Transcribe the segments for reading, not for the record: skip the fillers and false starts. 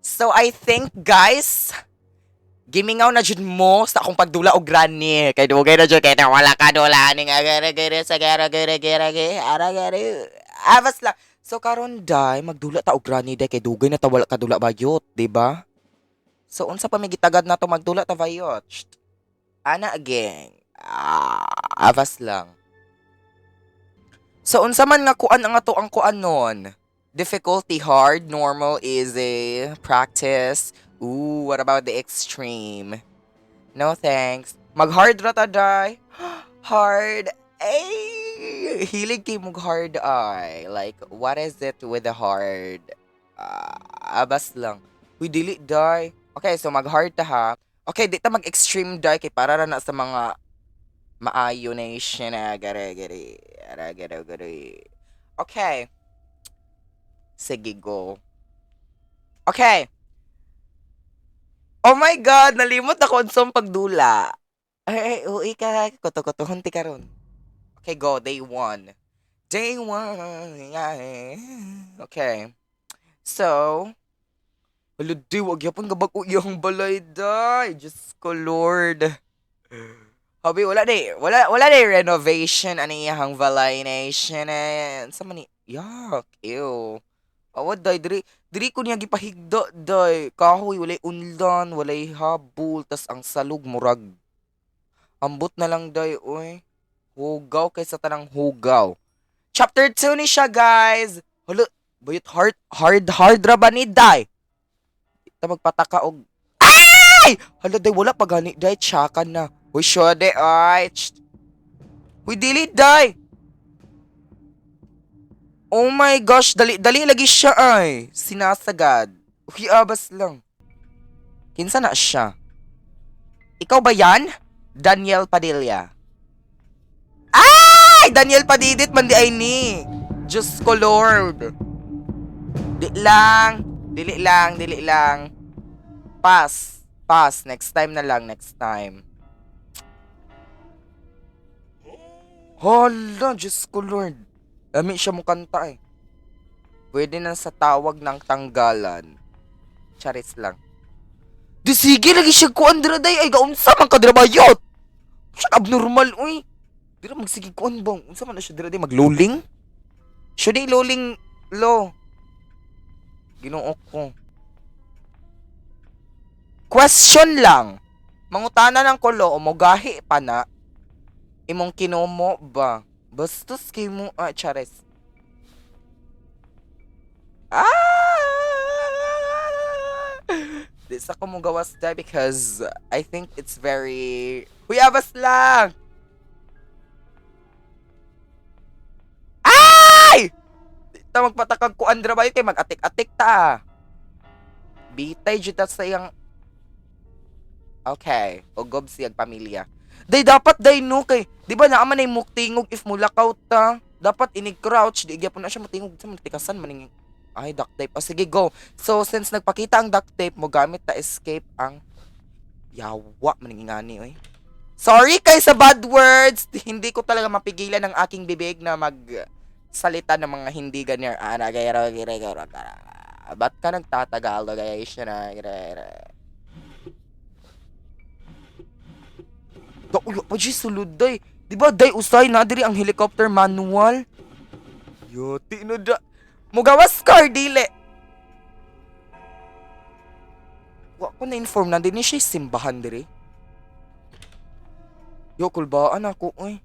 So I think guys, gimingaw na jud mo sa akong pagdula og granny. Kay dugay na jud kay na wala ka dula ning agara-gara sa gara-gara-gara ara-gara. Awas lang. So karon day magdula ta og granny day kay dugay na ta wala ka dula bayot, di ba? So unsa pa may gitagad nato magdula ta bayot? Ana again. Awas lang. So unsa man nga kuan ang ato ang kuan nun? Difficulty hard, normal, easy, practice. Ooh, what about the extreme? No thanks. Mag-hard ra ta day. Hard. Ay, hilig kay mong hard ay. Like, what is it with the hard? Abas lang. Uy, dili day. Okay, so mag-hard ta ha. Okay, di ta mag-extreme day kay para ra na sa mga maayo nation na gare-gare. Gare-gare. Okay. Sige, go. Okay. Oh my God! Nalimot ako sa pagdula. Ay, uwi ka. Koto-koto, hunti ka ron. Okay, go. Day 1. Day 1. Okay. So, wala di, wag yapon gabag uyang balay, day. Diyos ko, Lord. Habi, wala di renovation, ano iyang balay nation, sa mani, yuck, ew. Awad, day, diri ko niya gipahigda, day. Kahoy, walay unlan, walay habol, tas ang salug, murag. Ambot na lang, day, oy. Hugaw kaysa tanang hugaw. Chapter 2 ni siya, guys. Hala, bayot hard ra ba ni, day? Ita magpataka og, ay! Hala, day, wala pa gani, day, tsaka na. Uy, syode, ay. Uy, dili, day. Oh my gosh, dali lagi siya ay. Sinasagad. Uy, abas lang. Kinsa na siya? Ikaw ba yan? Daniel Padilla. Ay! Daniel Padidit man di ay ni. Diyos ko, Lord. Dili lang. Pass. Next time na lang, next time. Hala, Diyos ko, Lord. Dami siya mo kanta eh. Pwede na sa tawag ng tanggalan. Charis lang. Di sige, lagi siya kuan dira day. Ay, gaunsa man ka dira bayot. Siya abnormal, uy. Dira magsige kuan bang. Unsa man na siya dira day magloling? Siya day loling, lo. Ginoo ko. Question lang. Mangutana ng kulo o mogahi pa na. Imong kinomo ba? Bastos kay mo, chares. This ako mo gawas dahil because I think it's very... Huyabas lang! Ay! Di ta magpatakag ko andra ba yun kay mag-atik-atik ta. Bitay dyan sa iyang... Okay. Ugob siyag pamilya. Day dapat day no kay di ba naa man ay muktingog if mulakaw ta dapat ini-crouch di gyapon na siya matingog sa matikasan maning ay duct tape. Sige go. So since nagpakita ang duct tape mo gamit ta escape ang yawa maning ingani oy. Sorry kay sa bad words. Hindi ko talaga mapigilan ang aking bibig na magsalita ng mga hindi ganyan. Ba't ka nagtatagalog ay siya na Uy, pwede sulod day. Di ba day usay na diri ang helicopter manual? Yoti na da. Mugawas car dili. Wa ko na-inform na din ni siya simbahan diri. Yo, kulbaan ako, oy.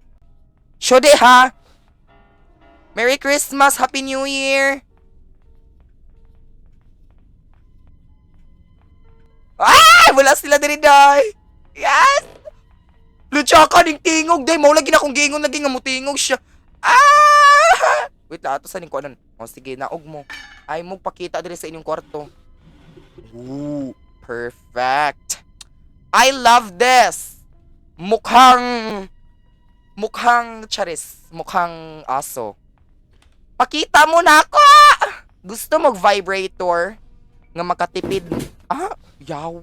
Syode ha! Merry Christmas! Happy New Year! Ay! Wala sila diri day! Yes! Lutsaka ning tingog day, mao lagi na akong giingon lagi nga mutingog siya. Wait la ato sa ning kuanan. O sige, naog mo. Ay mo pakita diri sa inyong kwarto. Ooh, perfect. I love this. Mukhang charis, mukhang aso. Pakita mo na ako. Gusto mag-vibrator nga makatipid. Yaw.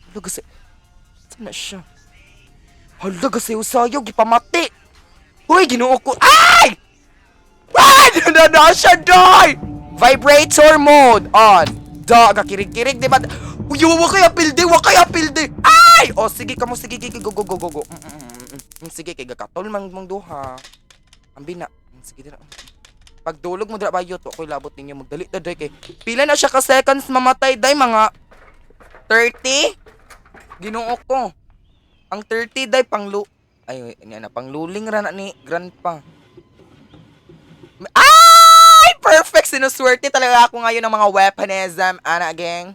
Ano kasi na siya. Hala, kasi usayaw, gipamati. Uy, ginoo ko. Ay! Ay! Na siya, doy! Vibrator mode on. Da, kakirig-kirig, di ba? Uy, wa kay apil di. Ay! O, sige, kamo, sige, go. Sige, kay gakatol, mang duha. Ambi na. Sige, di na. Pagdulog mo dira bayot, ako'y labot ninyo. Magdali na, day, kay. Pila na siya ka seconds mamatay, day, mga 30? Ginoo ko. Ang 30, day, ay, pangluling ra na ni grandpa. Ay! Perfect! Sinuswerte talaga ako ngayon ng mga weaponism, ana, gang.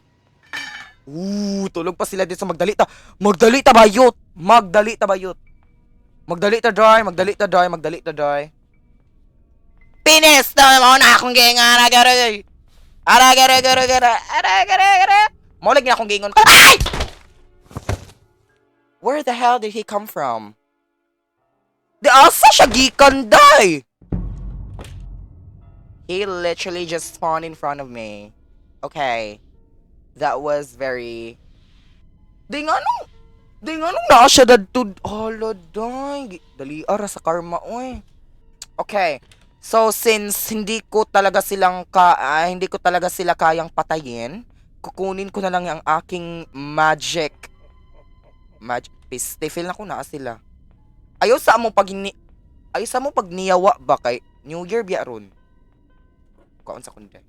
Tulog pa sila dito sa Magdali ta bayot. Magdali ta, dry. Pinis na mo na akong gang, ara-gara. Molag niya akong gingon. Ay! Where the hell did he come from? Di asa siya gikan, day? He literally just spawned in front of me. Okay. That was very... Di nga nung na siya dadtud. Hala, day. Dali ara sa karma, oy. Okay. So, since hindi ko talaga sila kayang patayin, kukunin ko na lang yung aking magic piste. Feel na ko na sila. Ayaw sa mo pag niyawa ba kay New Year biya ron. Kaon sa kundi.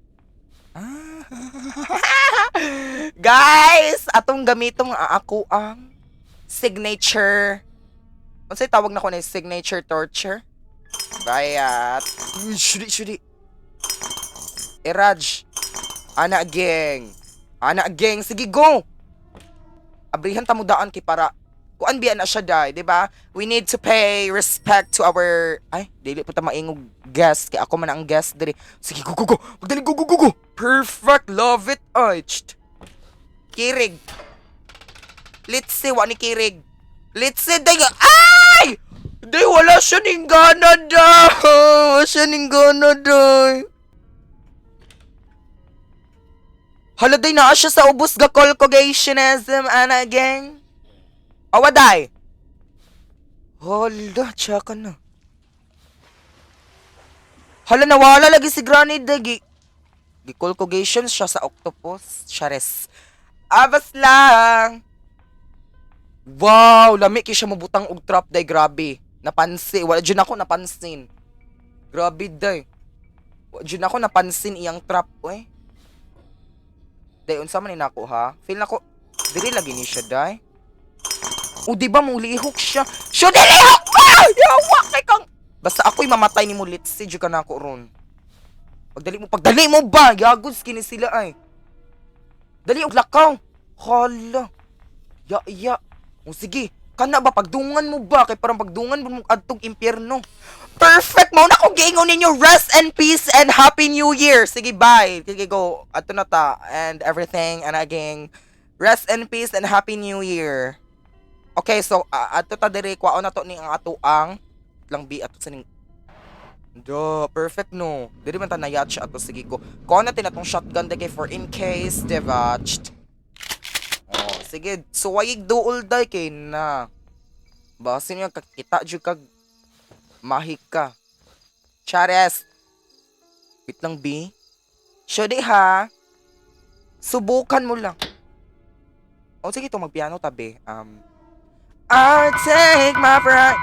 Guys, atong gamitong ako ang signature. Unsay tawag na ko na signature torture? Bayat. Shudi. Iraj. Ana gang. Sige, go. Abrihan ta mo daan kay para kuan biya na siya day, di ba? We need to pay respect to our dili pa ta maingog guest kay ako man ang guest diri. Sige, go. Magdali, go. Perfect, love it. Kirig. Let's see wa ni kirig. Let's see day. Ay! Day wala siya ning gana day. Hala, day naa siya sa ubos ga colcogationism, ana gang. Awaday. Hala, tsaka na. Hala, nawala lagi si Granny day. Gicolcogation siya sa octopus. Chares. Abas lang. Wow, lami kay siya mabutang og trap day, grabe. Napansin. Wala dyan ako napansin. Grabe day. Wala dyan ako napansin iyang trap, eh. Day, unsa man nako ha? Feel nako, diri lagi ni siya, day. Di ba mong lihok siya? Siya nilihok ba? Yawa kay kang... Basta ako'y mamatay ni mo, let's see, ka na ako ron. Pagdali mo ba? Yagos kini sila ay. Dali og lakaw. Hala. Ya. Sige, kana ba pagdungan mo ba? Kay parang pagdungan mo adtong impyerno. Perfect mo na kung giingon ninyo. Rest and peace and happy new year. Sige, bye. Sige, go. Ato na ta. And everything. And again, rest and peace and happy new year. Okay, so ato ta dire kwaon na to ni ang ato ang lang bi ato sa ning. Perfect no. Diri man ta na yacht ato, sige go. Kuha natin atong shotgun de kay for in case devatched. Sige, suwayig duol day kay na. Basin niya kakita jud kag mahik ka. Chares. Wait lang, B. Shodi ha. Subukan mo lang. Sige to magpiano tabi. I'll take my pride.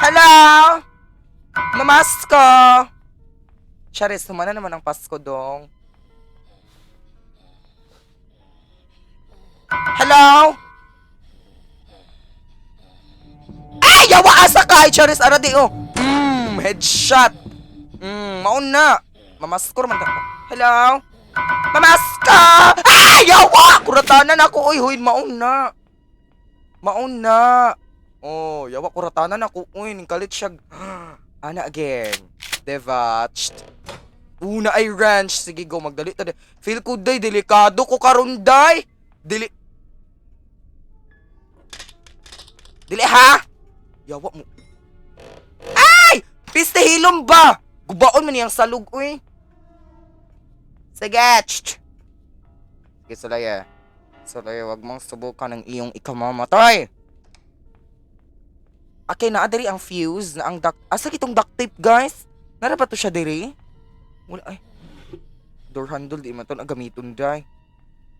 Hello? Mamasko. Charis, humana naman ang Pasko dong. Hello? Ay! Yawa asa ka! Charis, aradi oh. Headshot. Maun na. Mamasko naman ako. Hello? Mamasko! Ay! Yawa! Kuratanan ako. Uy, maun na. Yawa kuratanan ako. Uy, ningkalit siya. Ana again. Devatched. Una ay ranch. Sige, go. Magdali ta. Feel ko day. Delikado ko karon day. Dili ha? Yawa mo. Ay! Piste hilom ba? Gubaon man niyang salug, uy. Sige. Sige, Solaya. Wag mong subukan ng iyong ikamamatay. Okay, naadiri ang fuse na ang duct. Asa kitong duct tape, guys? Nara ba to siya diri? Wala ay. Door handle di man to nagamiton day.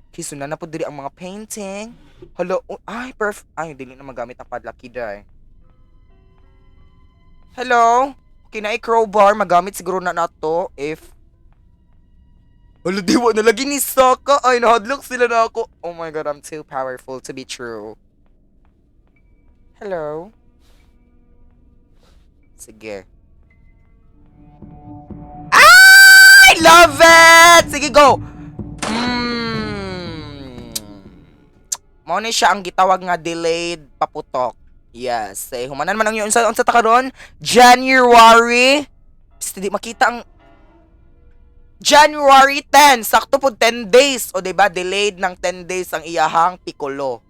Kisuna na po diri ang mga painting. Hello. Ay, ay, dili na magamit ang padlock day. Hello? Okay na crowbar. Magamit siguro na nato if... Hala, diwa na lagi ni Saka. Ay, nahadlock sila na ako. Oh my god, I'm too powerful to be true. Hello? Sige. I love it! Sige, go! Mao ni siya ang gitawag nga delayed paputok. Yes. Humanan man ang yun sa takaron. January. Basta di makita ang January 10. Sakto po 10 days. O diba? Delayed ng 10 days ang iyahang piccolo.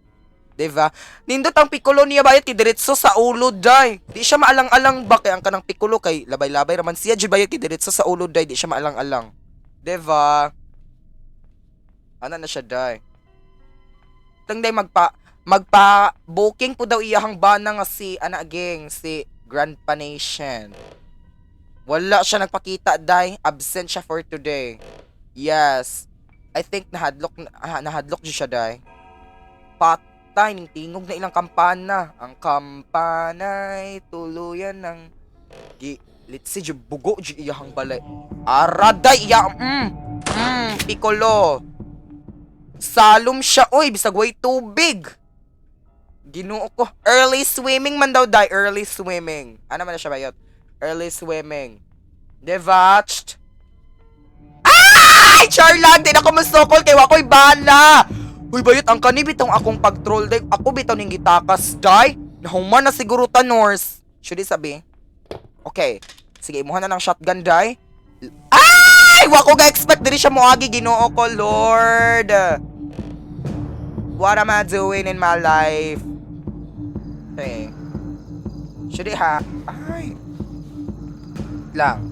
Diba? Nindot ang piccolo niya bayot kay diretso sa ulo day. Di siya maalang-alang ba kay ang kanang piccolo kay labay-labay raman siya di bayot kay diretso sa ulo day. Di siya maalang-alang. Diba? Ano na siya day? Tang day magpa booking po daw iyahang bana nga si si Grandpa Nation. Wala siya nagpakita day, absent siya for today. Yes. I think nahadlok siya day. Patay ning tingog na ilang kampana. Ang kampanay tuluyan ng let's see bugo iyahang balay. Araday iya piccolo. Salom siya, oy, bisag way tubig. Ginoo ko. Early swimming man daw, day. Early swimming. Ano man na siya bayot? Early swimming. Devatched. Ay! Charlag! Di na ko masokol kay wako'y bala. Uy, bayot, ang kanibitong akong pag-troll, day. Ako bitaw ning gitakas, day. Nahuman na siguro tanors. Should I sabi? Okay. Sige, imuha na ng shotgun, day. Ay! Wako ga-expect diri siya moagi, ginoo ko, Lord. What am I doing in my life? Okay. Should I Ay. Lang.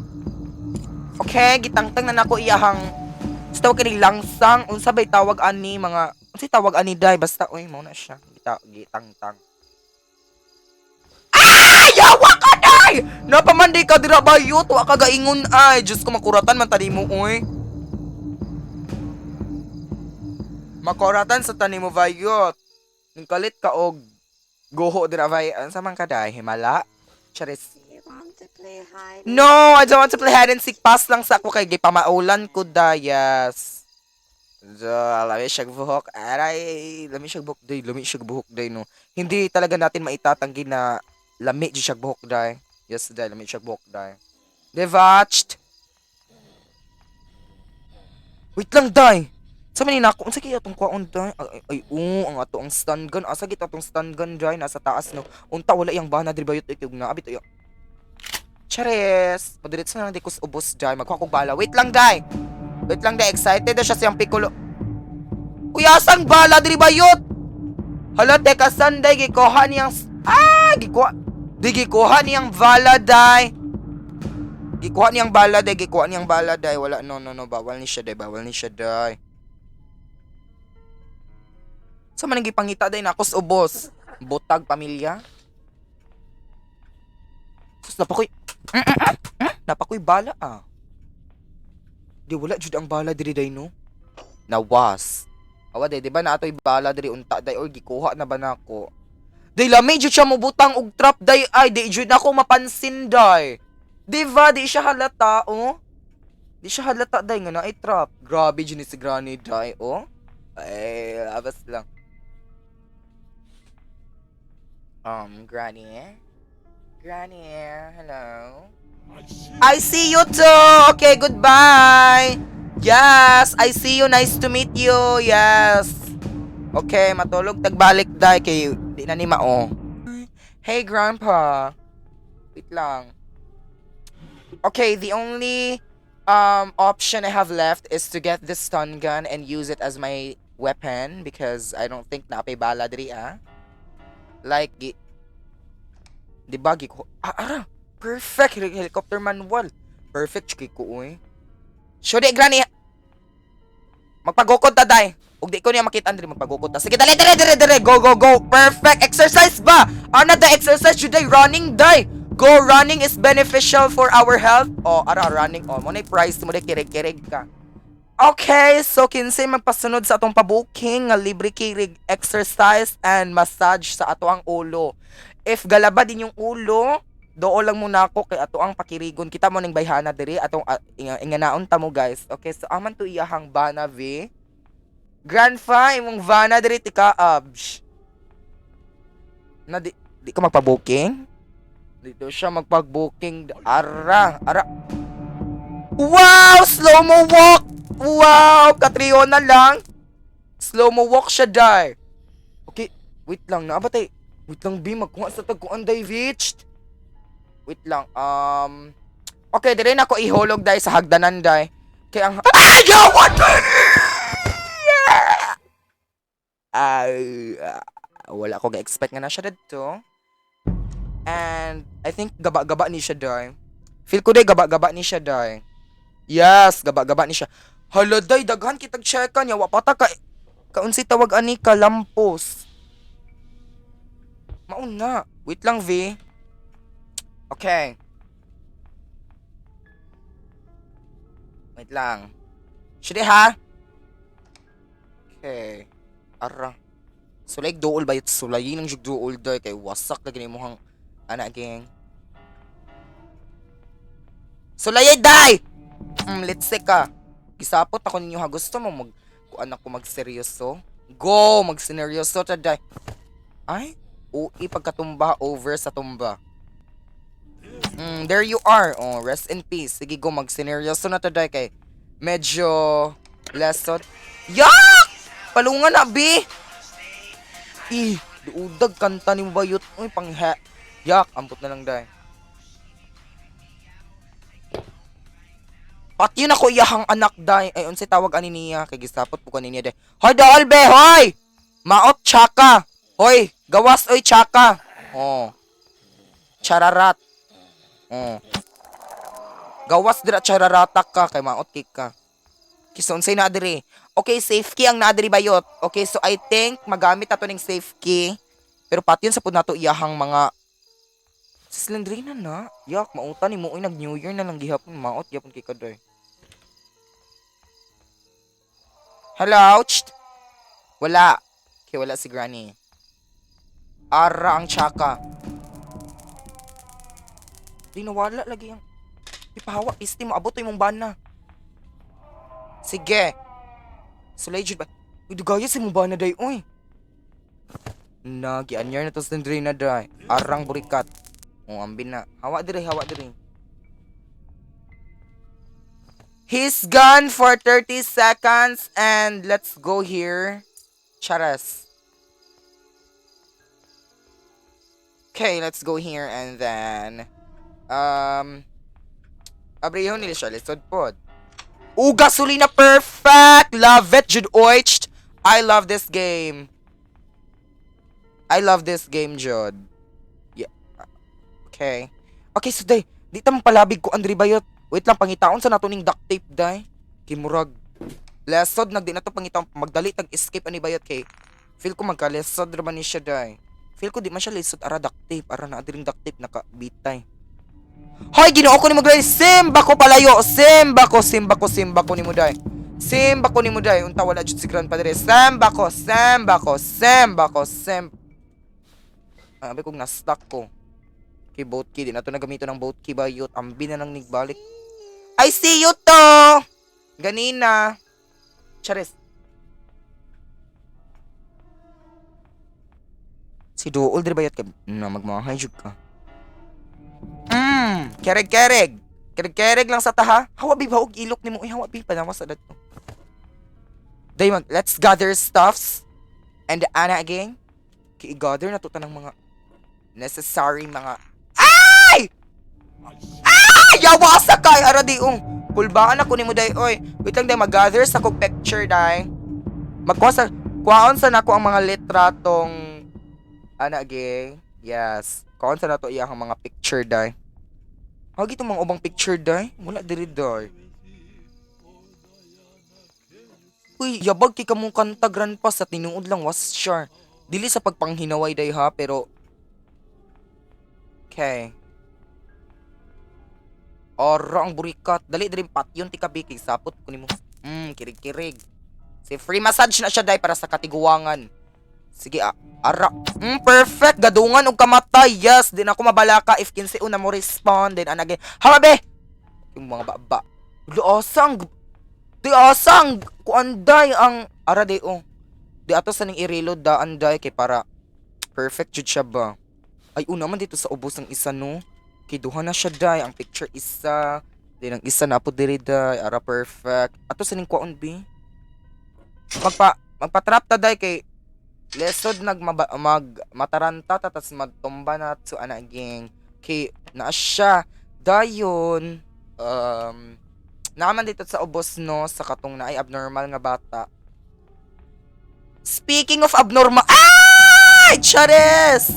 Okay, gitangtang na nako iyahang basta wag kini langsang unsa bay tawag ani mga unsay tawag ani day basta oy mo na siya gitangtang. Ay! Yawa ka day! Napamandi ka dira bayot wa ka gaingon ay Diyos ko makuratan man tani mo oy. Makuratan sa tani mo bayot. Ning kalit ka og goho dira bay ansa man ka day himala? Charis. No, I don't want to play hide and seek. Pass lang sa ako kay gipamaulan ko dayas. Lami siya buhok. Aray, lami siya buhok day. Lami siya buhok day, no. Hindi talaga natin maitatanggi na lami siya buhok day. Yes, day. Lami siya buhok day. Devatched. Wait lang, day. Sa manin ako, unsa kaya itong kwaon, day? Ay, ang ato ang stun gun. Asa kita itong stun gun, day. Nasa taas, no. Unta, wala yung bana, dribayot. Ito yung naabit. Ay, Chares! Madirit sa nang di kus ubos, day. Magkuha kong bala. Wait lang, day. Wait lang, day. Excited na siya siyang piccolo. Kuya, saan bala? Diri bayot? Hala, teka, saan, day? Gikuha niyang... Gikuha. Di, gikuha niyang bala, day. Gikuha niyang bala, day. Gikuha niyang bala, day. Wala, no. Bawal ni siya, day. Bawal ni siya, day. Sa manang gipangita, day. Nakos ubos. Butag, pamilya. Sus, napakoy bala Di wala jud ang bala diri day no. Nawas. Awa day, di ba na atoy bala diri unta day or gikuha na ba nako? Day lami jud siya mobutang og trap day ay di jud ako mapansin day. Di ba di siya halata oh? Di siya halata day nga na ay trap. Grabe jud ni si Granny day oh. Ay, abas lang. Granny. Granny, hello. I see you too. Okay, goodbye. Yes, I see you. Nice to meet you. Yes. Okay, matulog tagbalik day kay di na ni mao. Hey, Grandpa. Wait lang. Okay, the only option I have left is to get this stun gun and use it as my weapon because I don't think na apay bala diri Like di ba ko perfect helicopter manual. Perfect chiki ko uy. So di Granny. Magpagukod ta day. Ug di ko niya makita diri magpagukod ta. Sige dali. Go. Perfect exercise ba? Ana the exercise today running day. Go, running is beneficial for our health. Oh, ara, running. Oh, mo na price mo na kirig-kirig ka. Okay, so kinsay magpasunod sa atong pabuking nga libre kirig exercise and massage sa ato ang ulo. If galaba din yung ulo, doo lang muna ako kay ato ang pakirigon. Kita mo ning bayhana diri atong inganaon ta mo guys. Okay, so aman to iyahang bana vi. Grandpa, imong vana diri tika abs. Na di ka magpa-booking? Dito siya magpag-booking. Ara. Wow! Slow-mo walk! Wow! Katriona lang. Slow-mo walk siya, day. Okay, wait lang. Naabatay. Wait lang, B. Magkuha sa tagkuan, day, reached. Wait lang. Okay, dire na ako ihulog, day, sa hagdanan, day. Kaya ang... Ayawan! Wala ko ga-expect nga na siya dito. And I think gaba-gaba ni siya, day. Feel ko, day, gaba-gaba ni siya, day. Yes, gaba-gaba ni siya. Hala, day, daghan kitag checkan. Yawa pata ka. Kaunsi tawag ani ka, lampos. Mauna. Wait lang, V. Okay. Wait lang. Sige, ha? Okay. Ara. Sulay dool ba yun? Sulayin ang dool day. Kay wasak na ganyan mo hang anak gang. Sulayay, day! Let's see ka. Gisapot ako ninyo ha. Gusto mo kuan ako magseryoso? Go! Magsineryoso taday. Ay? Ui, pagkatumba over sa tumba. There you are. Oh, rest in peace. Sige, go. Magsineryoso na taday kay medyo lesson. Yak! Palungan na, B! Duudag kanta ni mo bayot. Uy, panghe. Yak, ampot na lang day. Pat yun ako iyahang anak day. Ay, unsay tawag ani niya. Kay gisapot po kanina day. Hoy, daol be, hoy! Maot, tsaka. Hoy, gawas, oy, tsaka. Oh. Chararat. Oh. Gawas dira chararatak ka. Kay maot kik ka. Kisa unsay na diri. Okay, safe key ang naadiri bayot. Okay, so I think magamit ato ning safe key. Pero pat yun sa pud nato iyahang mga Slendrina na. Yak, mauta ni mo. Uy, nag-New Year na lang gihapon. Maot, gihapon kay Kadoy. Hello? Cht? Wala. Okay, wala si Granny. Ara ang tsaka. Di nawala lagi ang... Ipahawa, isti mo. Abot yung mong bana. Sige. Sulay jud ba? Uy, dugaya si mong bana day. Uy. Gianyar na to Slendrina day. Arang burikat. Oh, ambin na. Hawa diri. He's gone for 30 seconds and let's go here. Charas. Okay, let's go here and then abrihon nila siya. Lisod pod. Gasolina perfect! Love it, Jude Oicht. I love this game, Jude. Okay. Okay, so day, di ta palabig ko Andre Bayot. Wait lang, pangitaon sa nato ning duct tape day. Kimurag. Lesod nagdi na to pangitaon magdali tag escape ani Bayot kay. Feel ko magka-lesod ra man ni siya day. Feel ko di man siya lesod ara duct tape, ara na adiring duct tape nakabitay. Hoy, Ginoo ko nimo day. Simba ko palayo. Simba ko nimo day. Simba ko nimo day. Unta wala jud si grandpa dire. Simba ko. Abi kog na-stuck ko. Kay boat key, di na to nagamito ng boat key Bayot. Ambi na nang nigbalik. I see you to! Ganina. Charis. Si Dool, di Bayot ka? Na, magmahay jud ka. Kereg. Kereg lang sa taha. Hawa bi og ilok ni mo. Hawa bi, panawas sa dato. Day let's gather stuffs. And ana again. Ki-gather na to tanang mga necessary mga yawa sa kay ara di pulbaan ako nimo day oy. Wait lang day mag-gather sa kog picture day. Kuhaon sa nako ang mga litratong ana gay. Yes. Kuhaon sa nato iyang mga picture day. Hagi itong mga ubang picture day. Wala diri day. Uy, yabag kay kamong kanta grandpa sa tinuod lang was sure. Dili sa pagpanghinaway day ha pero okay. Ora ang burikat. Dali dali patyon ti kabiki sapot kunin mo. Kirig-kirig. Si free massage na siya day para sa katiguangan. Sige, ara. Perfect. Gadungan og kamatay. Yes, din ako mabalaka if kinsi una mo respond. Then anagay. Hamabe! Yung mga baba. Di asang. Kuanday ang. Ara day oh. Di ato sa ning i-reload da anday kay para perfect jud siya ba. Ay una man dito sa ubos ng isa no. Kay duha na siya day. Ang picture isa. Then ang isa na po diri day. Ara perfect. Ato sa ning kuan bi. Magpa-trap ta day kay lesod mataranta ta tas magtumba na so ana ging kay naa siya dayon naman dito sa ubos no sa katong naay abnormal nga bata. Speaking of abnormal, ay chares.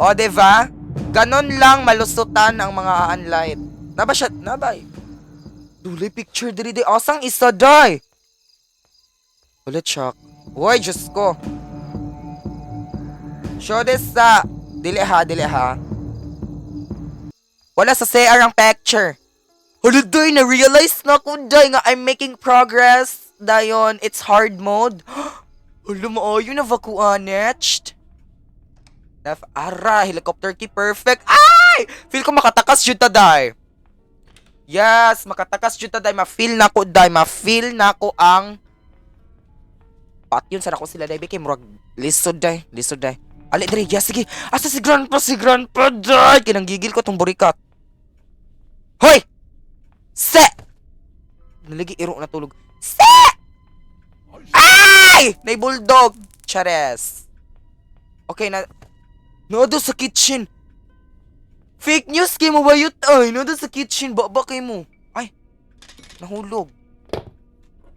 O diba? Ganon lang malusutan ang mga unlight. Naba siya, nabay. Dulay picture diri di asang isa day. Ulit shock. Uy, Diyos ko. Show this sa... Dili ha. Wala sa CR ang picture. Holiday, na-realize na ko, day, nga I'm making progress. Dayon, it's hard mode. Hala mo, yun na vacuanetched. Ara, helicopter key, perfect. Ay! Feel ko makatakas yun ta, day. Yes, makatakas yun ta, day. Ma-feel na ko, day. Ma-feel na ko ang... Patyon sana ko sila day kay murag lisod day. Ali diri, yeah, sige. Asa si grandpa day. Kinanggigil ko tong burikat. Hoy! Se! Nalagi iro na tulog. Se! Ay! Nay bulldog. Chares. Okay na. Nodo sa kitchen. Fake news kay mo bayot ay. Nodo sa kitchen. Baba kay mo. Ay. Nahulog.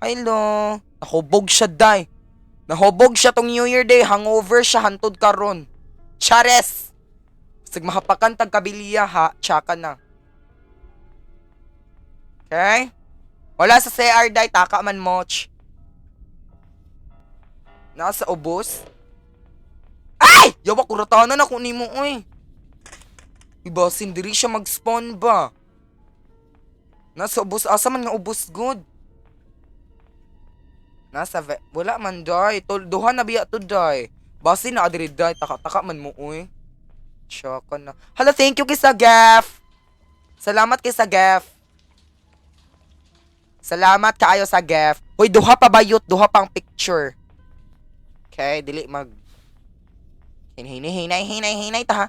Hello. Nahubog siya day. Nahubog siya tong New Year Day, hangover siya hantod karon. Chares. Sig mahapakan tag kabiliya ha, tsaka na. Okay? Wala sa CR day, taka man moch. Nasa ubos. Ay! Yawa kuratanan ako nimo oy. Iba sindiri siya mag-spawn ba? Nasa ubos asa man nga ubos good. Wala man day. Duha na biya to day. Basi na adiri day. Taka man mo uy. Tsaka na. Hala, thank you kay sa Gaf. Salamat kay sa Gaf. Salamat kaayo sa Gaf. Hoy, duha pa bayot. Duha pang picture. Okay, dili mag... Hinay ta ha.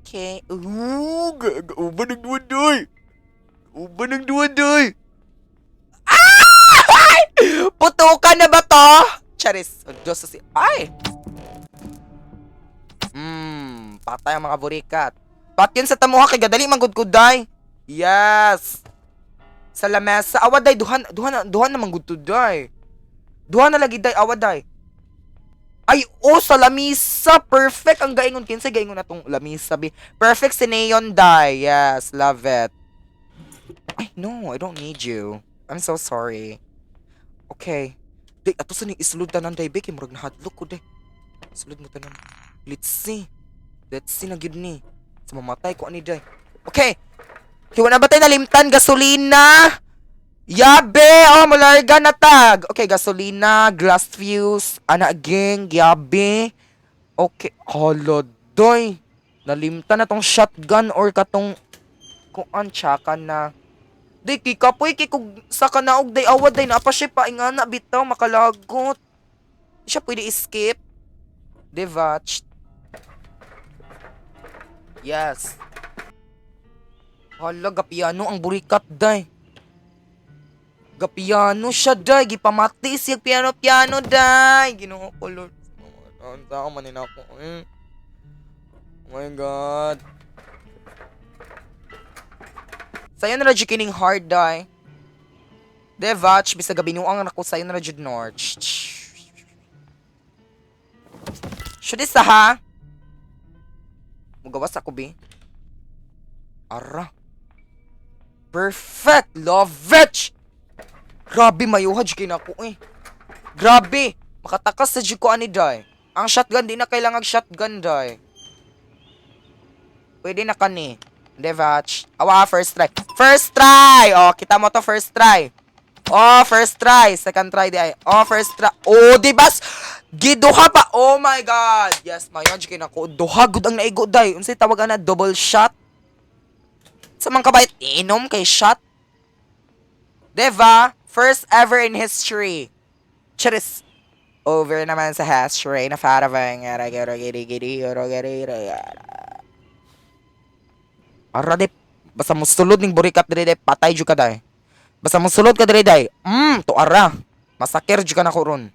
Okay. Uban ng duwa day. Putukan na ba to? Charis. Oh, Diyos si... Ay! Patay ang mga burikat. Patyon sa tamuha kay gadali manggudkuday. Yes. Sa lamesa. Awaday, duhan na manggudkuday. Duhan na lagi day, awaday. Ay, sa lamisa. Perfect ang gaingon. Kinsa gaingon na tong lamisa. Perfect si Neon day. Yes, love it. Ay, no, I don't need you. I'm so sorry. Okay. Day, ato sa ning isulod tanan day, kay murag nahadlok ko day. Isulod mo tanan. Let's see na gyud ni. Sa mamatay ko ani day. Okay. Kaya na ba tayo nalimtan? Gasolina! Yabe! Oh, malarga na tag. Okay, gasolina, glass fuse, ana gang, yabe. Okay. Hala, doy. Nalimtan na tong shotgun or katong kuan tsaka na. Day, kikapoy, kikog sa kanaog, day, awad, day, napa siya pa, ingana, bitaw, makalagot. Di siya pwede skip. Devatched. Yes. Hala, gapiano ang burikat, day. Gapiano siya, day. Gipamati siya piano, day. Ginoo ko, Lord. Ang tao, manin ako. Oh my God. Sayo na radyo kining hard, day. Devatch, bisa gabi nuang ako sayo na radyo North. Should isa ha? Mugawas ako, be. Ara. Perfect! Love it! Grabe, mayuhad yun ako eh. Grabe! Makatakas sa dyan ko ani, day. Ang shotgun, di na kailangan shotgun, day. Pwede na kani. Devach. Awa, first try. First try! Oh, kita mo to, first try. Oh, first try. Second try di ay. Oh, first try. Oh, di bas? Giduha pa. Oh my God. Yes, mayon. Kaya nako. Duha, good ang naigo, day. Unsay tawag na, double shot. Sa mga kabait, inom kay shot. Diba? First ever in history. Charis. Over naman sa history na para bang ara de. Basta mo sulod ning burikat diri day, patay jud ka day. Basta mo sulod ka diri day. To ara. Masakir jud ka na ko ron.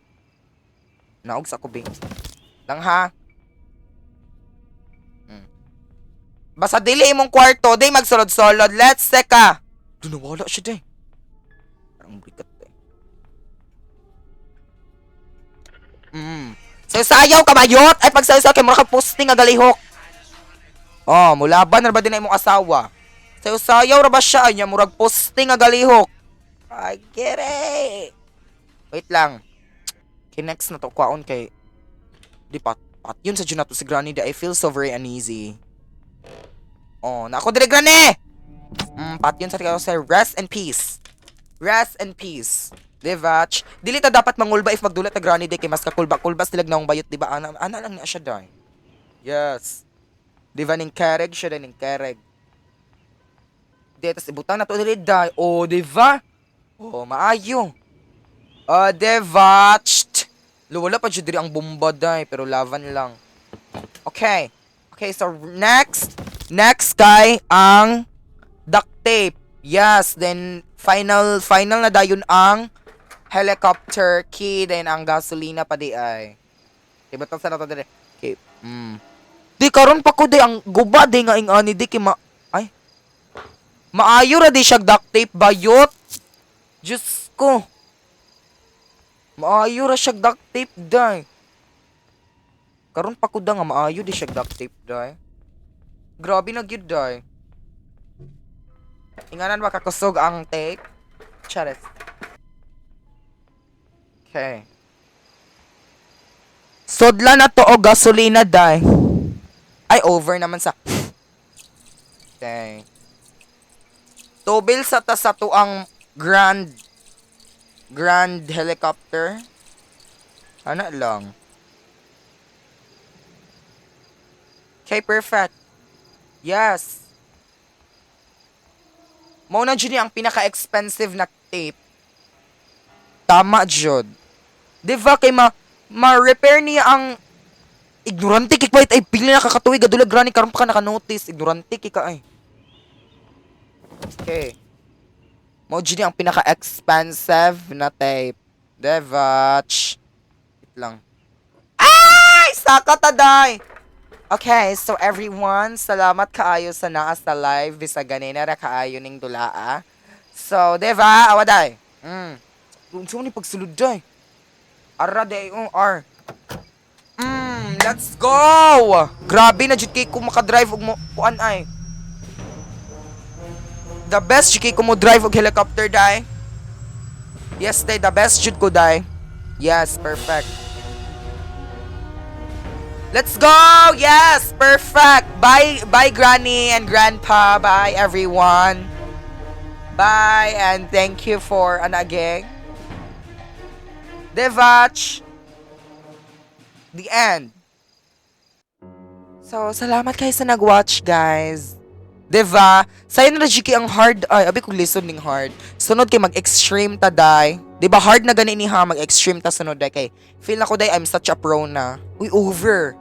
Naog sa kubing. Lang ha. Basta dili imong kwarto, day magsulod-sulod. Let's seka. Doon nawala siya day. Parang burikat day. Sayaw ka mayot. Ay pag sayaw kay mura ka posting nga galihok. Oh, mulaban na ba din na imong asawa? Sayaw ra ba siya nya murag posting nga galihok? Ay, gere. Wait lang. Okay, next na to kwaon kay di pat yun sa jud nato si Granny da I feel so very uneasy. Oh, na ako dire Granny. Pat yun sa rest and peace. Rest and peace. Devach. Dili ta dapat mangulba if magdulat ta Granny day kay mas kakulba-kulbas tilag naong bayot, di ba? Ana lang na siya day. Yes. Di ba ning kareg siya din ning kareg. Di tas ibutang na to dili day. Oh, di ba? Oh, maayo. Devach. Luwala pa jud diri ang bomba day pero laban lang. Okay. Okay, so next guy ang duct tape. Yes, then final na dayon ang helicopter key, then ang gasolina pa di ay. Diba to sa nato dire? Okay. Di karon pa ko di ang guba di nga ing ani di kay ay. Maayo ra di siya duct tape bayot. Diyos ko. Maayo ra siya duct tape day. Karon pa ko da nga maayo di siya duct tape day. Grabe na gyud day. Inganan ba kakusog ang tape? Charis. Okay. Sodla na to o gasolina day. Ay, over naman sa. Okay. Tobil sa ta sa to ang grand helicopter. Ano lang. Okay, perfect. Yes. Mao na jud ang pinaka-expensive na tape. Tama jud. Diba kay ma-repair niya ang ignorante kay wait ay pili na kakatuig adulag Granny karon pa ka naka-notice ignorante kay ka ay. Okay. Mao jud ang pinaka-expensive na tape. Devach. Wait lang. Ay! Saka taday! Okay, so everyone, salamat kaayo sa naa sa live bisag ganina ra kaayo ning dulaa. So, diba? Awaday. Unsa man ni pagsulod day? Ara day R. Let's go! Grabe na jud kay ko maka-drive og mo kuan ay. The best jud kay ko mo drive og helicopter day. Yes, day the best jud ko day. Yes, perfect. Let's go! Yes, perfect. Bye Granny and Grandpa. Bye everyone. Bye and thank you for again. Devach. The end. So, salamat kayo sa nag-watch, guys. Diba? Sayo na jiki ang hard. Ay, abi kong listen ning hard. Sunod kay mag-extreme ta, day. Diba hard na gani ni ha, mag-extreme ta sunod, day. Kay, feel na ko, day, I'm such a pro na. Uy, over.